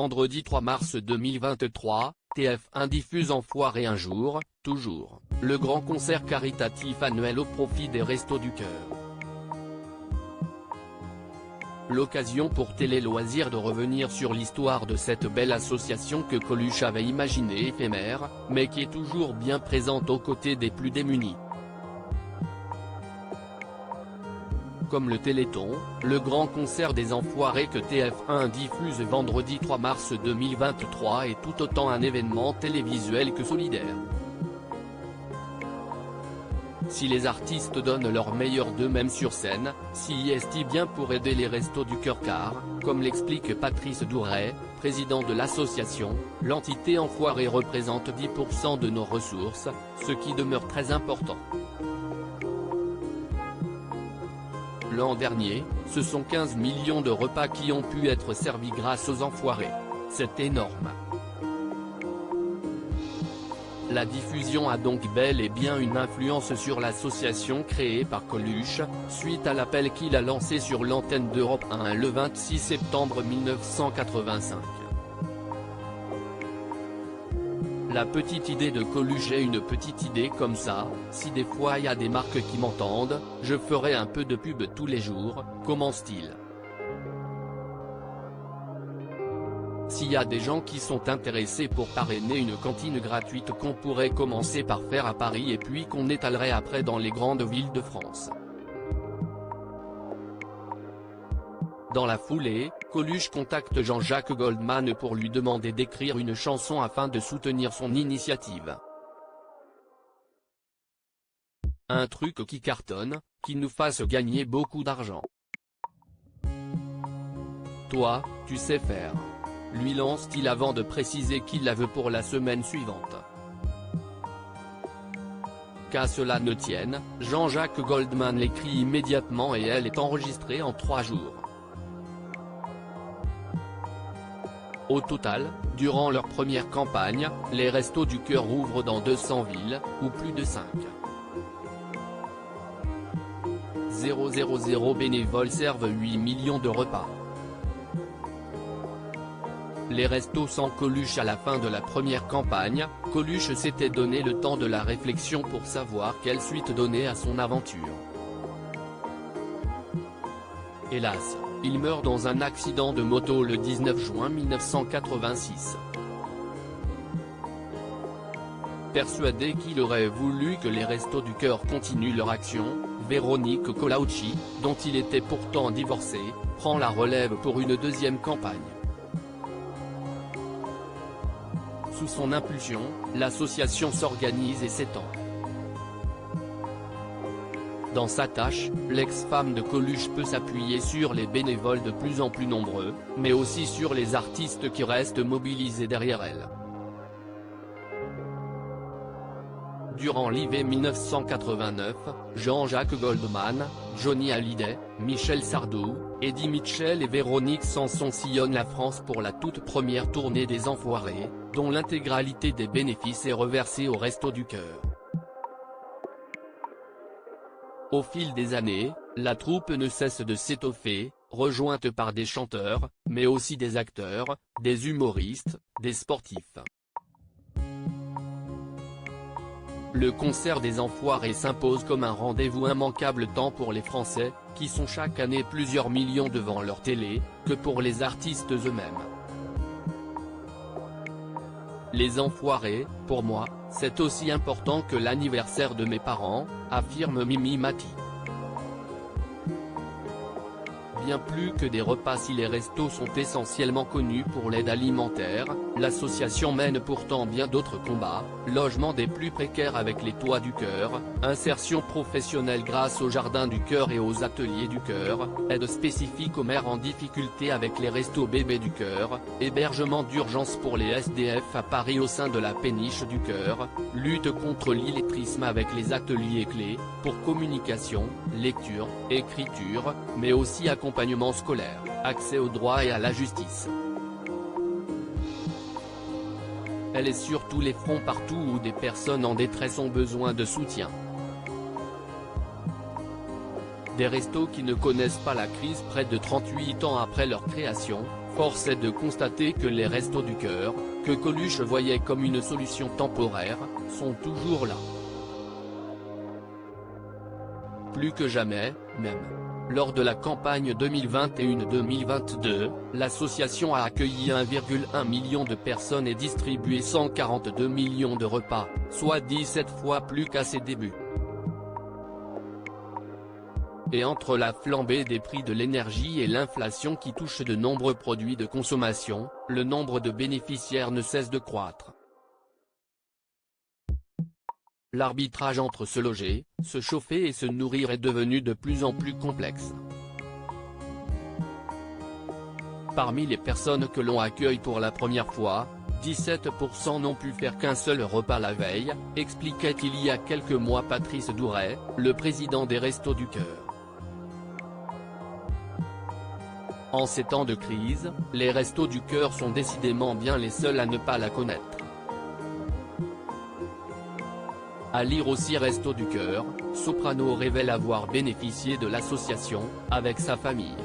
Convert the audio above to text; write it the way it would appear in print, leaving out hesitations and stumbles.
vendredi 3 mars 2023, TF1 diffuse Enfoiré un jour, toujours, le grand concert caritatif annuel au profit des Restos du Cœur. L'occasion pour Télé Loisirs de revenir sur l'histoire de cette belle association que Coluche avait imaginée éphémère, mais qui est toujours bien présente aux côtés des plus démunis. Comme le Téléthon, le grand concert des Enfoirés que TF1 diffuse vendredi 3 mars 2023 est tout autant un événement télévisuel que solidaire. Si les artistes donnent leur meilleur d'eux-mêmes sur scène, si est bien pour aider les Restos du Cœur car, comme l'explique Patrice Douret, président de l'association, l'entité Enfoiré représente 10% de nos ressources, ce qui demeure très important. L'an dernier, ce sont 15 millions de repas qui ont pu être servis grâce aux Enfoirés. C'est énorme. La diffusion a donc bel et bien une influence sur l'association créée par Coluche, suite à l'appel qu'il a lancé sur l'antenne d'Europe 1 le 26 septembre 1985. La petite idée de Coluche est une petite idée comme ça, si des fois y a des marques qui m'entendent, je ferai un peu de pub tous les jours, commence-t-il. S'il y a des gens qui sont intéressés pour parrainer une cantine gratuite qu'on pourrait commencer par faire à Paris et puis qu'on étalerait après dans les grandes villes de France. Dans la foulée, Coluche contacte Jean-Jacques Goldman pour lui demander d'écrire une chanson afin de soutenir son initiative. Un truc qui cartonne, qui nous fasse gagner beaucoup d'argent. Toi, tu sais faire. Lui lance-t-il avant de préciser qu'il la veut pour la semaine suivante. Qu'à cela ne tienne, Jean-Jacques Goldman l'écrit immédiatement et elle est enregistrée en 3 jours. Au total, durant leur première campagne, les Restos du Cœur ouvrent dans 200 villes, ou plus de 5. 000 bénévoles servent 8 millions de repas. Les restos sans Coluche à la fin de la première campagne, Coluche s'était donné le temps de la réflexion pour savoir quelle suite donner à son aventure. Hélas, il meurt dans un accident de moto le 19 juin 1986. Persuadé qu'il aurait voulu que les Restos du Cœur continuent leur action, Véronique Collaucci, dont il était pourtant divorcé, prend la relève pour une deuxième campagne. Sous son impulsion, l'association s'organise et s'étend. Dans sa tâche, l'ex-femme de Coluche peut s'appuyer sur les bénévoles de plus en plus nombreux, mais aussi sur les artistes qui restent mobilisés derrière elle. Durant l'hiver 1989, Jean-Jacques Goldman, Johnny Hallyday, Michel Sardou, Eddie Mitchell et Véronique Sanson sillonnent la France pour la toute première tournée des Enfoirés, dont l'intégralité des bénéfices est reversée aux Restos du Cœur. Au fil des années, la troupe ne cesse de s'étoffer, rejointe par des chanteurs, mais aussi des acteurs, des humoristes, des sportifs. Le concert des Enfoirés s'impose comme un rendez-vous immanquable tant pour les Français, qui sont chaque année plusieurs millions devant leur télé, que pour les artistes eux-mêmes. Les Enfoirés, pour moi, c'est aussi important que l'anniversaire de mes parents, affirme Mimi Mati. Bien plus que des repas. Si les restos sont essentiellement connus pour l'aide alimentaire, l'association mène pourtant bien d'autres combats, logement des plus précaires avec les Toits du Cœur, insertion professionnelle grâce au Jardin du Cœur et aux Ateliers du Cœur, aide spécifique aux mères en difficulté avec les Restos Bébés du Cœur, hébergement d'urgence pour les SDF à Paris au sein de la Péniche du Cœur, lutte contre l'illettrisme avec les ateliers clés, pour communication, lecture, écriture, mais aussi accompagnement scolaire, accès au droit et à la justice. Elle est sur tous les fronts partout où des personnes en détresse ont besoin de soutien. Des restos qui ne connaissent pas la crise près de 38 ans après leur création, Force est de constater que les Restos du Cœur, que Coluche voyait comme une solution temporaire, sont toujours là. Plus que jamais, même. Lors de la campagne 2021-2022, l'association a accueilli 1,1 million de personnes et distribué 142 millions de repas, soit 17 fois plus qu'à ses débuts. Et entre la flambée des prix de l'énergie et l'inflation qui touche de nombreux produits de consommation, le nombre de bénéficiaires ne cesse de croître. L'arbitrage entre se loger, se chauffer et se nourrir est devenu de plus en plus complexe. Parmi les personnes que l'on accueille pour la première fois, 17% n'ont pu faire qu'un seul repas la veille, expliquait il y a quelques mois Patrice Douret, le président des Restos du Cœur. En ces temps de crise, les Restos du Cœur sont décidément bien les seuls à ne pas la connaître. À lire aussi Restos du Cœur, Soprano révèle avoir bénéficié de l'association, avec sa famille.